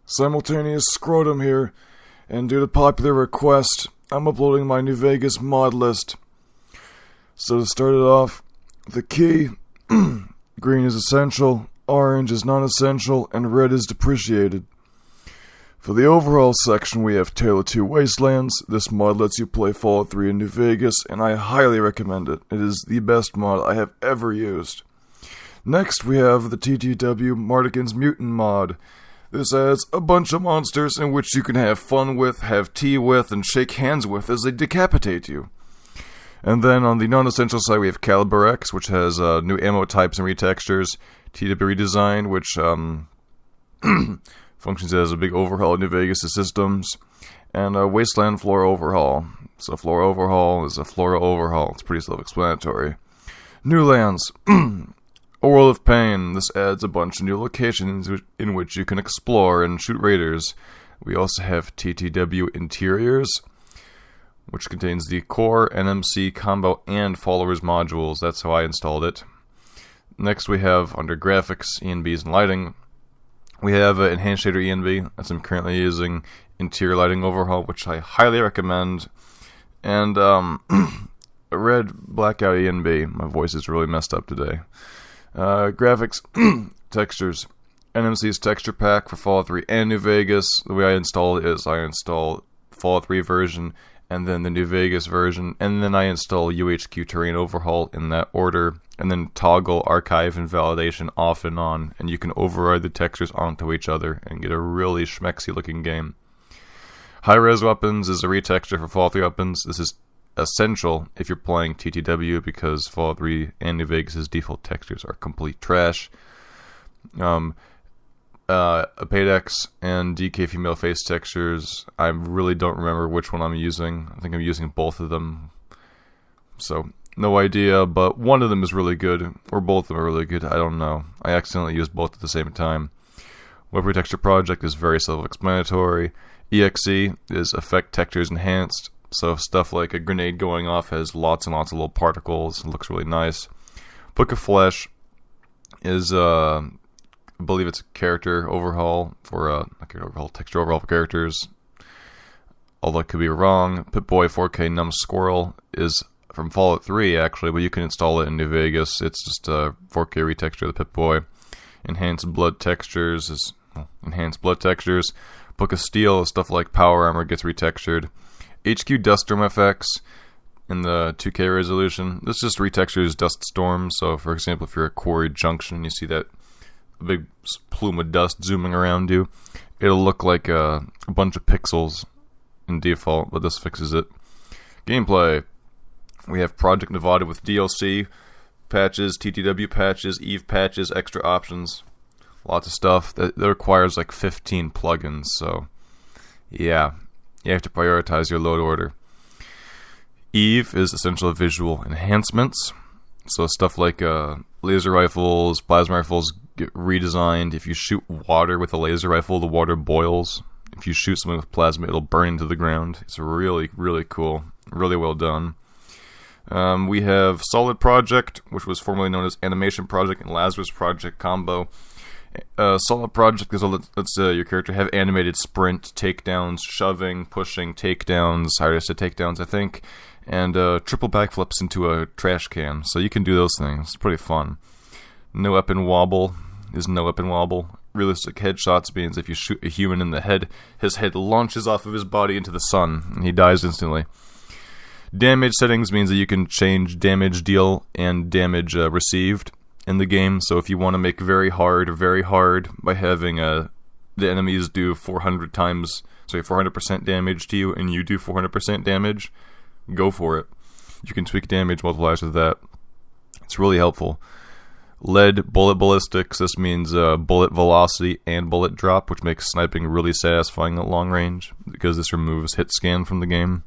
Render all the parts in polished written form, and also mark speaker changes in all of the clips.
Speaker 1: Simultaneous scrotum here, and due to popular request, I'm uploading my New Vegas mod list. So to start it off, the key, green is essential, orange is non-essential, and red is depreciated. For the overhaul section, we have Tale of Two Wastelands. This mod lets you play Fallout 3 in New Vegas, and I highly recommend it. It is the best mod I have ever used. Next, we have the TTW Mardigan's Mutant mod. This adds a bunch of monsters in which you can have fun with, have tea with, and shake hands with as they decapitate you. And then on the non-essential side, we have Caliber X, which has new ammo types and retextures, TW redesign, which functions as a big overhaul of New Vegas' systems, and Wasteland Flora Overhaul. So Flora Overhaul is a Flora Overhaul. It's pretty self-explanatory. New lands. A World of Pain. This adds a bunch of new locations in which you can explore and shoot raiders. We also have TTW Interiors, which contains the core, NMC, combo, and followers modules. That's how I installed it. Next we have, under graphics, ENBs, and lighting, we have Enhanced Shader ENB. That's I'm currently using. Interior Lighting Overhaul, which I highly recommend. And a red blackout ENB. My voice is really messed up today. Graphics, textures, NMC's texture pack for Fallout 3 and New Vegas. The way I install it is I install Fallout 3 version and then the New Vegas version, and then I install UHQ Terrain Overhaul in that order, and then toggle Archive and Validation off and on, and you can override the textures onto each other and get a really schmexy looking game. High-res weapons is a retexture for Fallout 3 weapons. This is essential if you're playing TTW because Fallout 3 and New Vegas' default textures are complete trash. Apedex and DK female face textures, I really don't remember which one I'm using. I think I'm using both of them. So, no idea, but one of them is really good, or both of them are really good, I don't know. I accidentally used both at the same time. Weapon Texture Project is very self-explanatory. EXE is Effect Textures Enhanced. So stuff like a grenade going off has lots and lots of little particles. It looks really nice. Book of Flesh is, I believe it's a character overhaul for texture overhaul for characters. Although I could be wrong. Pip-Boy 4K Numb Squirrel is from Fallout 3 actually, but you can install it in New Vegas. It's just a 4K retexture of the Pip-Boy. Enhanced Blood Textures is Enhanced Blood Textures. Book of Steel, stuff like Power Armor gets retextured. HQ Dust Storm FX in the 2K resolution. This just retextures dust storms. So, for example, if you're at Quarry Junction, you see that big plume of dust zooming around you. It'll look like a bunch of pixels in default, but this fixes it. Gameplay. We have Project Nevada with DLC patches, TTW patches, EVE patches, extra options. Lots of stuff. That requires like 15 plugins, so yeah. You have to prioritize your load order. EVE is essential visual enhancements. So stuff like laser rifles, plasma rifles get redesigned. If you shoot water with a laser rifle, the water boils. If you shoot something with plasma, it'll burn into the ground. It's really, really cool. Really well done. We have Solid Project, which was formerly known as Animation Project and Lazarus Project combo. Solid Project is lets your character have animated sprint, takedowns, shoving, pushing, takedowns, hardest to takedowns, I think, and triple backflips into a trash can. So you can do those things. It's pretty fun. No weapon wobble is no weapon wobble. Realistic headshots means if you shoot a human in the head, his head launches off of his body into the sun, and he dies instantly. Damage settings means that you can change damage deal and damage received in the game. So if you want to make very hard by having the enemies do 400% damage to you and you do 400% damage, go for it. You can tweak damage multipliers with that. It's really helpful. Lead bullet ballistics. This means bullet velocity and bullet drop, which makes sniping really satisfying at long range because this removes hit scan from the game.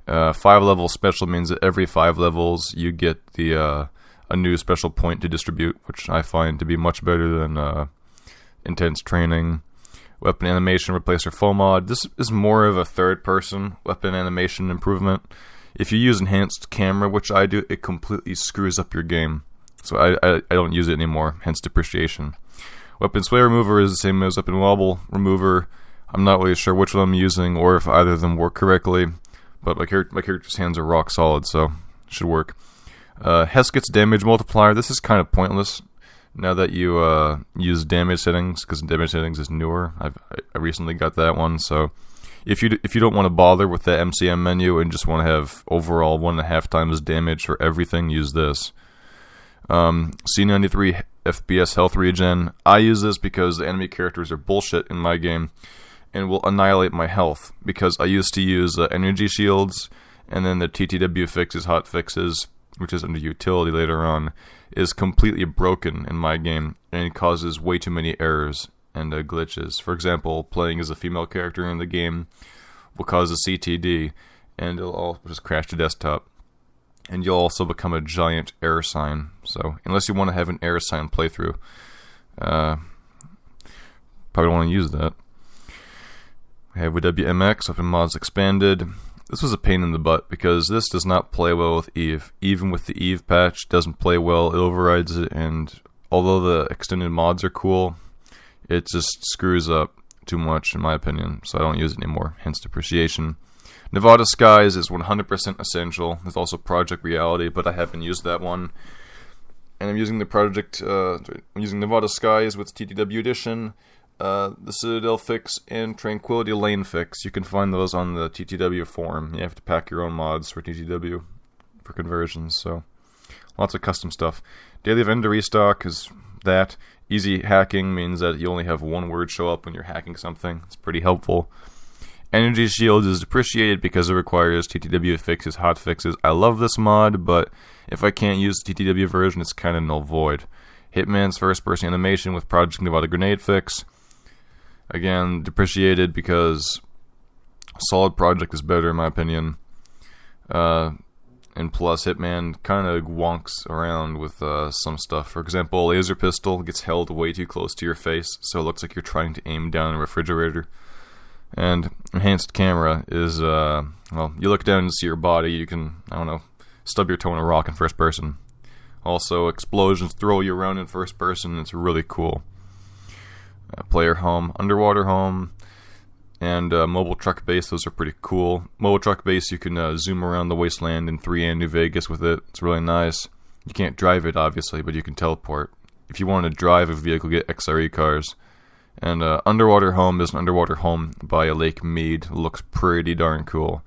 Speaker 1: 5-level special means that every 5 levels you get a new special point to distribute, which I find to be much better than intense training. Weapon animation replacer full mod. This is more of a third-person weapon animation improvement. If you use enhanced camera, which I do, it completely screws up your game. So I don't use it anymore, hence depreciation. Weapon Sway Remover is the same as Weapon Wobble Remover. I'm not really sure which one I'm using or if either of them work correctly, but my character's hands are rock solid, so it should work. Hesketh's Damage Multiplier. This is kind of pointless now that you use damage settings, because damage settings is newer. I recently got that one, so if you don't want to bother with the MCM menu and just want to have overall 1.5 times damage for everything, use this. C93 FPS Health Regen. I use this because the enemy characters are bullshit in my game and will annihilate my health, because I used to use energy shields, and then the TTW fixes, hot fixes, which is under utility later on, is completely broken in my game, and it causes way too many errors and glitches. For example, playing as a female character in the game will cause a CTD, and it'll all just crash the desktop. And you'll also become a giant error sign. So, unless you want to have an error sign playthrough, probably don't want to use that. I have WMX, Weapon Mods Expanded. This was a pain in the butt because this does not play well with Eve. Even with the Eve patch, it doesn't play well, it overrides it, and although the extended mods are cool, it just screws up too much in my opinion, so I don't use it anymore, hence depreciation. Nevada Skies is 100% essential. There's also Project Reality, but I haven't used that one. And I'm using I'm using Nevada Skies with TTW Edition, the Citadel fix, and Tranquility Lane fix. You can find those on the TTW forum. You have to pack your own mods for TTW for conversions, so lots of custom stuff. Daily Vendor Restock is that. Easy hacking means that you only have one word show up when you're hacking something. It's pretty helpful. Energy Shield is depreciated because it requires TTW fixes, hot fixes. I love this mod, but if I can't use the TTW version, it's kind of null void. Hitman's first-person animation with Project Nevada Grenade fix. Again, depreciated because Solid Project is better in my opinion. And plus, Hitman kind of wonks around with some stuff. For example, a laser pistol gets held way too close to your face, so it looks like you're trying to aim down a refrigerator. And enhanced camera is, well, you look down and see your body, you can, I don't know, stub your toe in a rock in first person. Also, explosions throw you around in first person, it's really cool. Player home, underwater home, and mobile truck base, those are pretty cool. Mobile truck base, you can zoom around the wasteland in 3 and New Vegas with it, it's really nice. You can't drive it, obviously, but you can teleport. If you want to drive a vehicle, get XRE cars. And Underwater Home is an underwater home by a Lake Mead. It looks pretty darn cool.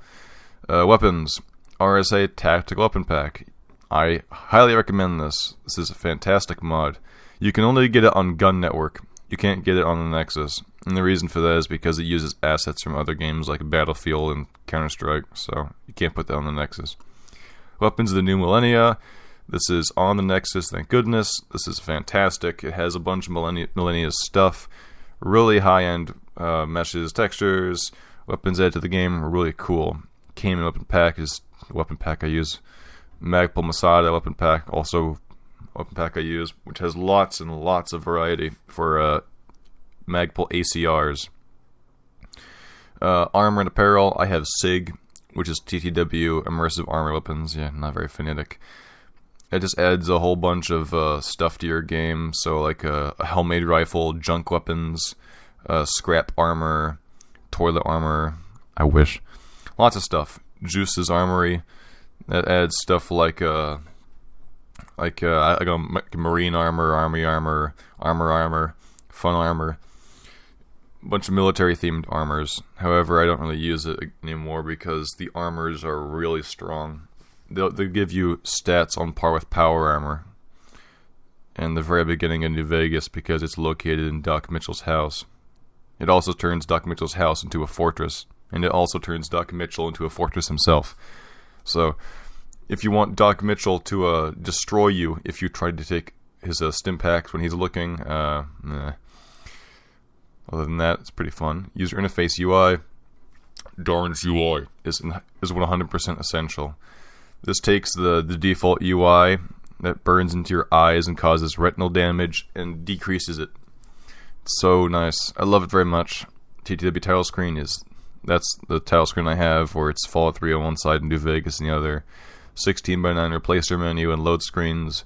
Speaker 1: Weapons. RSA Tactical Weapon Pack. I highly recommend this. This is a fantastic mod. You can only get it on Gun Network. You can't get it on the Nexus. And the reason for that is because it uses assets from other games like Battlefield and Counter-Strike. So you can't put that on the Nexus. Weapons of the New Millennia. This is on the Nexus, thank goodness. This is fantastic. It has a bunch of Millennia's stuff. Really high-end meshes, textures, weapons added to the game are really cool. Came in Weapon Pack is the weapon pack I use. Magpul Masada Weapon Pack, also weapon pack I use, which has lots and lots of variety for Magpul ACRs. Armor and Apparel, I have SIG, which is TTW Immersive Armor Weapons. Yeah, not very phonetic. It just adds a whole bunch of stuff to your game, so like a Hellmade rifle, junk weapons, scrap armor, toilet armor, I wish. Lots of stuff. Juice's Armory, that adds stuff like marine armor, army armor, armor, fun armor, a bunch of military-themed armors. However, I don't really use it anymore because the armors are really strong. They'll give you stats on par with power armor. And the very beginning of New Vegas because it's located in Doc Mitchell's house. It also turns Doc Mitchell's house into a fortress. And it also turns Doc Mitchell into a fortress himself. So, if you want Doc Mitchell to destroy you if you tried to take his stim packs when he's looking, nah. Other than that, it's pretty fun. User interface UI. Darn's UI is 100% essential. This takes the default UI that burns into your eyes and causes retinal damage and decreases it. It's so nice. I love it very much. TTW title screen that's the title screen I have, where it's Fallout 3 on one side and New Vegas on the other. 16:9 replacer menu and load screens.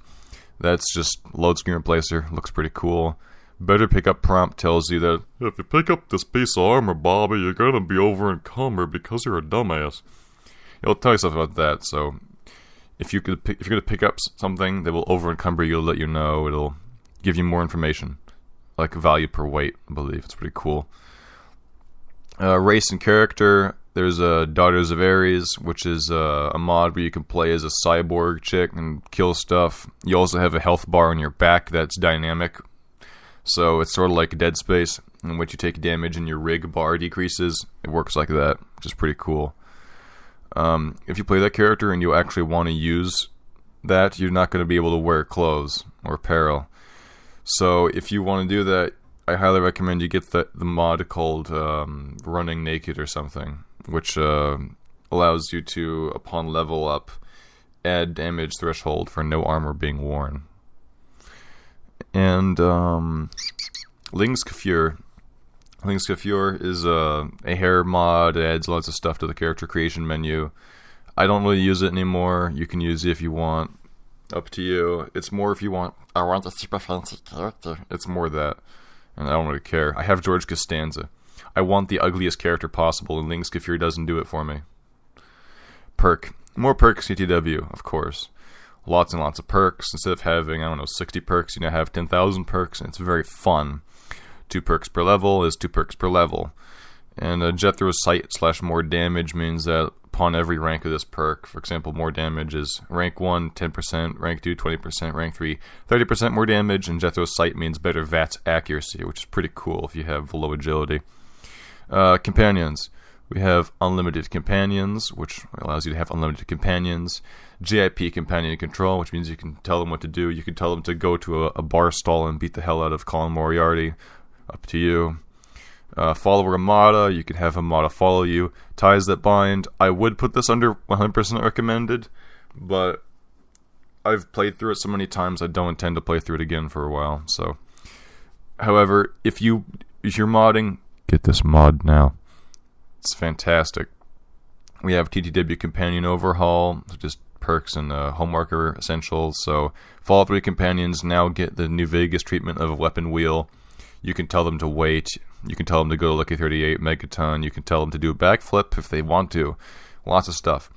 Speaker 1: That's just load screen replacer. Looks pretty cool. Better Pickup prompt tells you that if you pick up this piece of armor, Bobby, you're gonna be over-encumbered because you're a dumbass. It'll tell you stuff about that, so if you're gonna pick up something that will over-encumber you, it'll let you know. It'll give you more information, like value per weight, I believe. It's pretty cool. Race and character. There's Daughters of Ares, which is a mod where you can play as a cyborg chick and kill stuff. You also have a health bar on your back that's dynamic. So it's sort of like Dead Space, in which you take damage and your rig bar decreases. It works like that, which is pretty cool. If you play that character and you actually want to use that, you're not going to be able to wear clothes or apparel. So if you want to do that, I highly recommend you get the mod called Running Naked or something, which allows you to, upon level up, add damage threshold for no armor being worn. And Ling's Coiffure. Ling's Coiffure is a hair mod. It adds lots of stuff to the character creation menu. I don't really use it anymore. You can use it if you want. Up to you. It's more if you want, I want a super fancy character. It's more that. And I don't really care. I have George Costanza. I want the ugliest character possible, and Ling's Coiffure doesn't do it for me. Perk. More perks TTW, of course. Lots and lots of perks. Instead of having, 60 perks, you now have 10,000 perks, and it's very fun. 2 perks per level is 2 perks per level. And Jethro's Sight / more damage means that upon every rank of this perk, for example, more damage is rank 1, 10%, rank 2, 20%, rank 3, 30% more damage, and Jethro's Sight means better VATS accuracy, which is pretty cool if you have low agility. Companions. We have Unlimited Companions, which allows you to have unlimited companions. JIP Companion Control, which means you can tell them what to do. You can tell them to go to a bar stall and beat the hell out of Colin Moriarty. Up to you. Follower Amada, you can have Amada follow you. Ties that bind. I would put this under 100% recommended, but I've played through it so many times I don't intend to play through it again for a while. So, however, if you're modding, get this mod now. It's fantastic. We have TTW Companion Overhaul, just perks and homeworker essentials. So, Fallout 3 companions now get the New Vegas treatment of a weapon wheel. You can tell them to wait. You can tell them to go to Lucky 38 Megaton. You can tell them to do a backflip if they want to. Lots of stuff.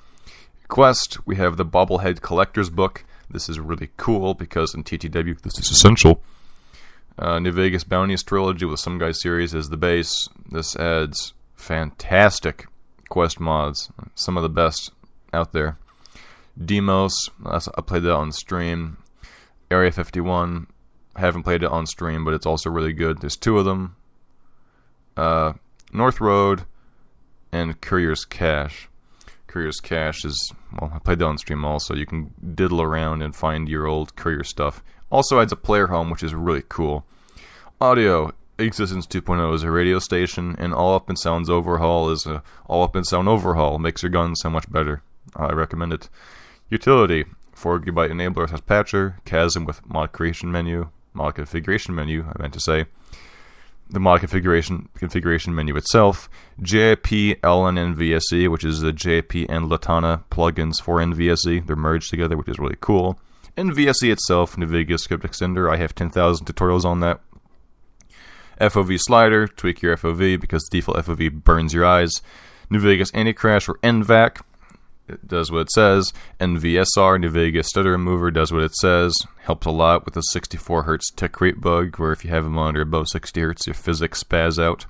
Speaker 1: Quest, we have the Bobblehead Collector's Book. This is really cool because in TTW, this is essential. New Vegas Bounties Trilogy with Some Guy series as the base. This adds fantastic quest mods. Some of the best out there. Demos, I played that on stream. Area 51, I haven't played it on stream, but it's also really good. There's 2 of them. North Road and Courier's Cache. Courier's Cache is, well, I played that on stream also. You can diddle around and find your old courier stuff. Also adds a player home, which is really cool. Audio. Existence 2.0 is a radio station, and All Up in Sound's overhaul is a All Up in Sound overhaul. Makes your gun sound much better. I recommend it. Utility. 4GB enabler has Patcher. Chasm with mod creation menu. Mod configuration menu, I meant to say. The mod configuration menu itself. JIP, LN, and VSE, which is the JIP and Latana plugins for NVSE. They're merged together, which is really cool. NVSE itself, New Vegas Script Extender, I have 10,000 tutorials on that. FOV slider, tweak your FOV because the default FOV burns your eyes. New Vegas Anti-Crash or NVAC, it does what it says. NVSR, New Vegas Stutter Remover, does what it says. Helps a lot with the 64 Hz tick rate bug, where if you have a monitor above 60 Hz, your physics spaz out.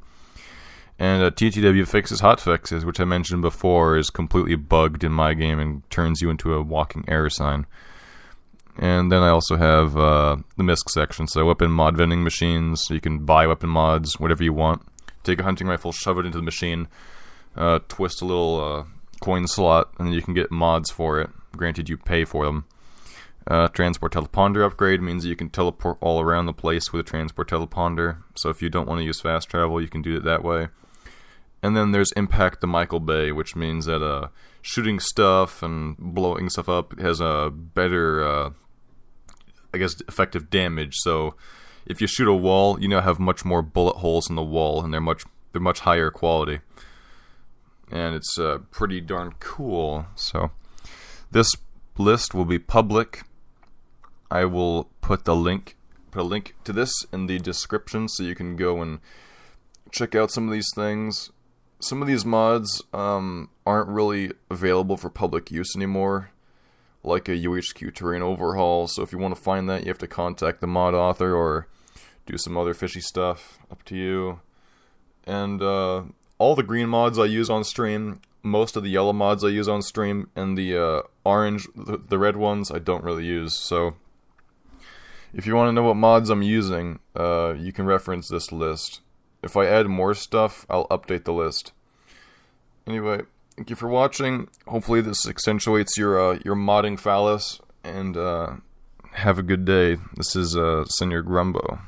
Speaker 1: And TTW fixes hotfixes, which I mentioned before is completely bugged in my game and turns you into a walking error sign. And then I also have the MISC section, so weapon mod vending machines. So you can buy weapon mods, whatever you want. Take a hunting rifle, shove it into the machine, twist a little coin slot, and then you can get mods for it. Granted, you pay for them. Transport teleponder upgrade means that you can teleport all around the place with a transport teleponder. So if you don't want to use fast travel, you can do it that way. And then there's Impact the Michael Bay, which means that shooting stuff and blowing stuff up has a better, effective damage. So if you shoot a wall, you now have much more bullet holes in the wall, and they're much higher quality. And it's pretty darn cool. So this list will be public. I will put the link put a link to this in the description so you can go and check out some of these things. Some of these mods aren't really available for public use anymore, like a UHQ terrain overhaul, so if you want to find that, you have to contact the mod author or do some other fishy stuff, up to you. And all the green mods I use on stream, most of the yellow mods I use on stream, and the orange, the red ones, I don't really use. So if you want to know what mods I'm using, you can reference this list. If I add more stuff, I'll update the list. Anyway, thank you for watching. Hopefully this accentuates your modding phallus, and have a good day. This is Senior Grumbo.